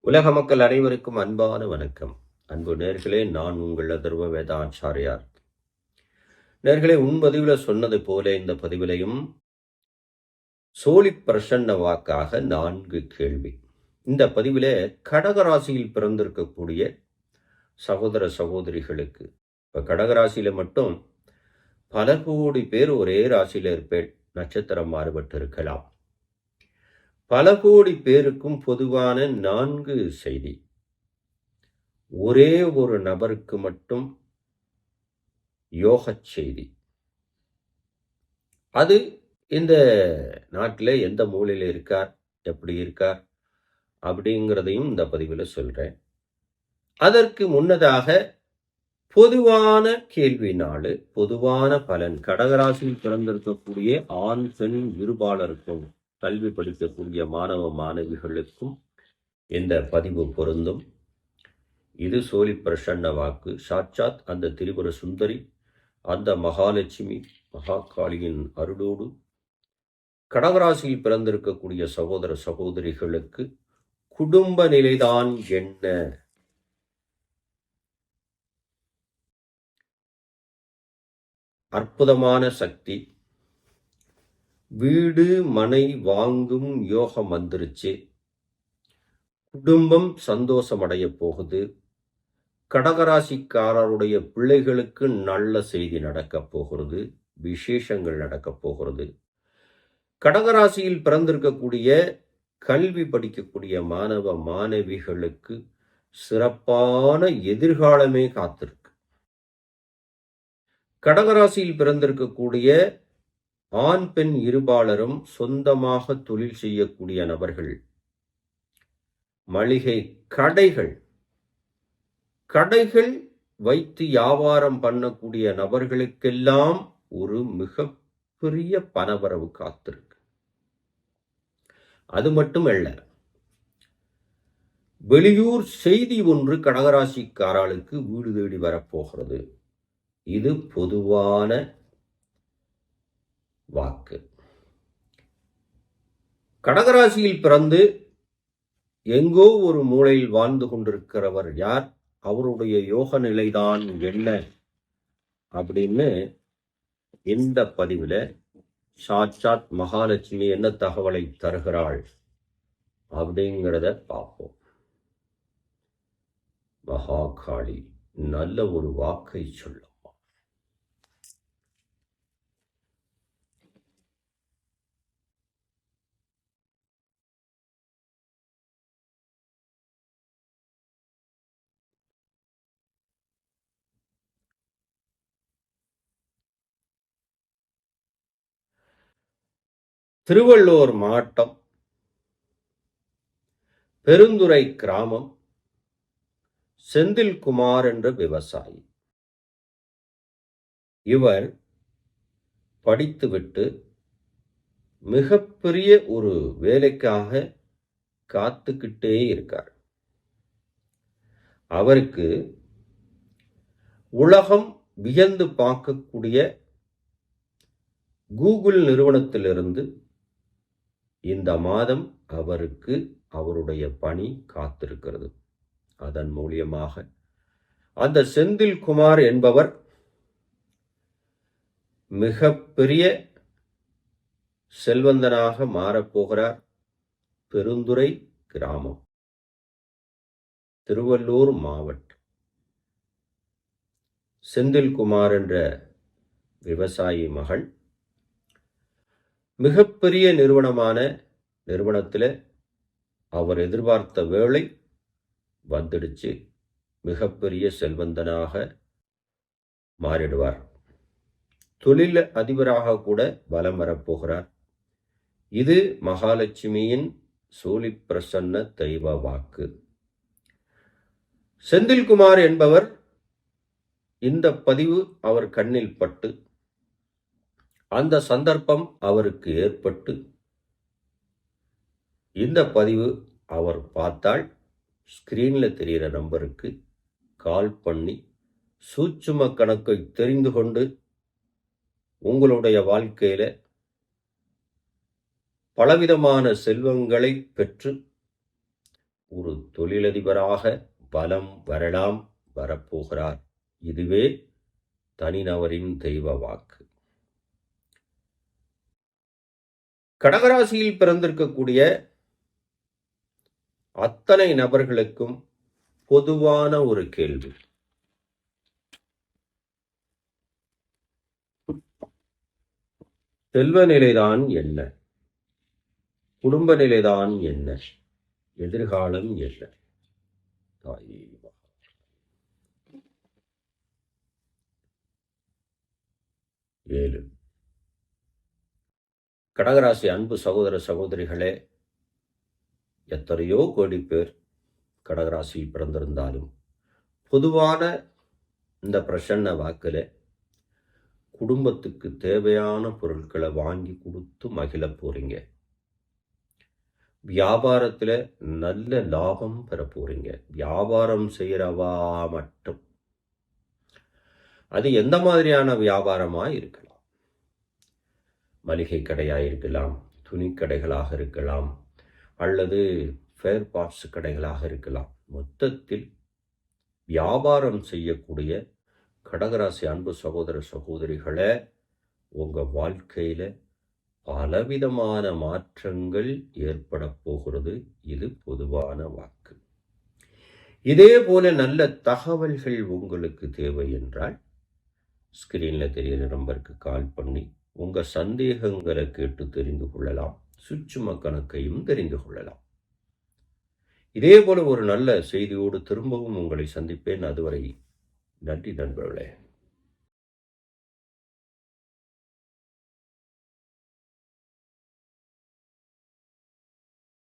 உலக மக்கள் அனைவருக்கும் அன்பான வணக்கம். அன்பு நேர்களே, நான் உங்கள் அதர்வ வேதாச்சாரியார். நேர்களே, பதிவில் சொன்னது போல இந்த பதிவிலையும் சோழி பிரசன்ன வாக்காக 4 கேள்வி. இந்த பதிவிலே கடகராசியில் பிறந்திருக்கக்கூடிய சகோதர சகோதரிகளுக்கு, இப்போ கடகராசியில மட்டும் பல கோடி பேர் ஒரே ராசியில் இருப்பேன், நட்சத்திரம் மாறுபட்டு இருக்கலாம். பல கோடி பேருக்கும் பொதுவான 4 செய்தி. ஒரே ஒரு நபருக்கு மட்டும் யோக செய்தி. அது இந்த நாட்டில் எந்த மூலையில் இருக்கார், எப்படி இருக்கார் அப்படிங்கிறதையும் இந்த பதிவில் சொல்கிறேன். அதற்கு முன்னதாக பொதுவான கேள்வி 4, பொதுவான பலன். கடகராசியில் பிறந்திருக்கக்கூடிய ஆண் பெண் இருபாலருக்கும், கல்வி படிக்கக்கூடிய மாணவ மாணவிகளுக்கும் இந்த பதிவு பொருந்தும். இது சோழி பிரசன்ன வாக்கு. சாட்சாத் அந்த திரிபுர சுந்தரி, அந்த மகாலட்சுமி மகாகாளியின் அருளோடு கடகராசியில் பிறந்திருக்கக்கூடிய சகோதர சகோதரிகளுக்கு குடும்ப நிலைதான் என்ன? அற்புதமான சக்தி. வீடு மனை வாங்கும் யோகம் வந்துருச்சு. குடும்பம் சந்தோஷம் அடைய போகுது. கடகராசிக்காரருடைய பிள்ளைகளுக்கு நல்ல செய்தி நடக்கப் போகிறது. விசேஷங்கள் நடக்கப் போகிறது. கடகராசியில் பிறந்திருக்கக்கூடிய கல்வி படிக்கக்கூடிய மாணவ மாணவிகளுக்கு சிறப்பான எதிர்காலமே காத்திருக்கு. கடகராசியில் பிறந்திருக்கக்கூடிய ஆண் பெண் இருபாலரும் சொந்தமாக தொழில் செய்யக்கூடிய நபர்கள், மளிகை கடைகள் வைத்து வியாபாரம் பண்ணக்கூடிய நபர்களுக்கெல்லாம் ஒரு மிகப்பெரிய பணவரவு காத்திருக்கு. அது மட்டுமல்ல, வெளியூர் செய்தி ஒன்று கடகராசிக்காரர்களுக்கு வீடு தேடி வரப்போகிறது. இது பொதுவான வாக்கு. கடகராசியில் பிறந்து எங்கோ ஒரு மூலையில் வாழ்ந்து கொண்டிருக்கிறவர் யார், அவருடைய யோக நிலைதான் என்ன அப்படின்னு இந்த பதிவில் சாட்சாத் மகாலட்சுமி என்ன தகவலை தருகிறாள் அப்படிங்கிறத பார்ப்போம். மகாகாளி நல்ல ஒரு வாக்கை சொல்லும். திருவள்ளூர் மாவட்டம், பெருந்துறை கிராமம், செந்தில்குமார் என்ற விவசாயி. இவர் படித்துவிட்டு மிகப்பெரிய ஒரு வேலைக்காக காத்துக்கிட்டே இருக்கார். அவருக்கு உலகம் வியந்து பார்க்கக்கூடிய கூகுள் நிறுவனத்திலிருந்து இந்த மாதம் அவருக்கு அவருடைய பணி காத்திருக்கிறது. அதன் மூலியமாக அந்த செந்தில்குமார் என்பவர் மிகப்பெரிய செல்வந்தனாக மாறப்போகிறார். பெருந்துறை கிராமம், திருவள்ளூர் மாவட்டம். செந்தில்குமார் என்ற விவசாயி மகள் மிகப்பெரிய நிறுவனத்தில் அவர் எதிர்பார்த்த வேலை வந்துடுச்சு. மிகப்பெரிய செல்வந்தனாக மாறிடுவார். தொழில் அதிபராக கூட வலம் வரப்போகிறார். இது மகாலட்சுமியின் சோழி பிரசன்ன தெய்வ வாக்கு. செந்தில்குமார் என்பவர் இந்த பதிவு அவர் கண்ணில் பட்டு, அந்த சந்தர்ப்பம் அவருக்கு ஏற்பட்டு, இந்த பதிவு அவர் பார்த்தால் ஸ்கிரீனில் தெரிகிற நம்பருக்கு கால் பண்ணி சூட்சும கணக்கை தெரிந்து கொண்டு உங்களுடைய வாழ்க்கையில பலவிதமான செல்வங்களை பெற்று ஒரு தொழிலதிபராக பலம் வரலாம், வரப்போகிறார். இதுவே தனிநபரின் தெய்வ வாக்கு. கடகராசியில் பிறந்திருக்கக்கூடிய அத்தனை நபர்களுக்கும் பொதுவான ஒரு கேள்வி. செல்வ நிலைதான் என்ன? குடும்ப நிலைதான் என்ன? எதிர்காலம் என்ன? ஏழு. கடகராசி அன்பு சகோதர சகோதரிகளே, எத்தனையோ கோடி பேர் கடகராசியில் பிறந்திருந்தாலும் பொதுவான இந்த பிரசன்ன வாக்கில் குடும்பத்துக்கு தேவையான பொருட்களை வாங்கி கொடுத்து மகிழ போறீங்க. வியாபாரத்தில் நல்ல லாபம் பெற போறீங்க. வியாபாரம் செய்கிறவா மட்டும். அது எந்த மாதிரியான வியாபாரமாக இருக்கலாம்? மளிகை கடையாக இருக்கலாம், துணி கடைகளாக இருக்கலாம், அல்லது ஃபேர் பார்ட்ஸ் கடைகளாக இருக்கலாம். மொத்தத்தில் வியாபாரம் செய்யக்கூடிய கடகராசி அன்பு சகோதர சகோதரிகளை உங்கள் வாழ்க்கையில் பலவிதமான மாற்றங்கள் ஏற்பட போகிறது. இது பொதுவான வாக்கு. இதே போல நல்ல தகவல்கள் உங்களுக்கு தேவை என்றால் ஸ்கிரீனில் தெரிகிற நம்பருக்கு கால் பண்ணி உங்கள் சந்தேகங்களை கேட்டு தெரிந்து கொள்ளலாம். சூட்சும கணக்கையும் தெரிந்து கொள்ளலாம். இதே போல ஒரு நல்ல செய்தியோடு திரும்பவும் உங்களை சந்திப்பேன். அதுவரை நன்றி நண்பர்களே.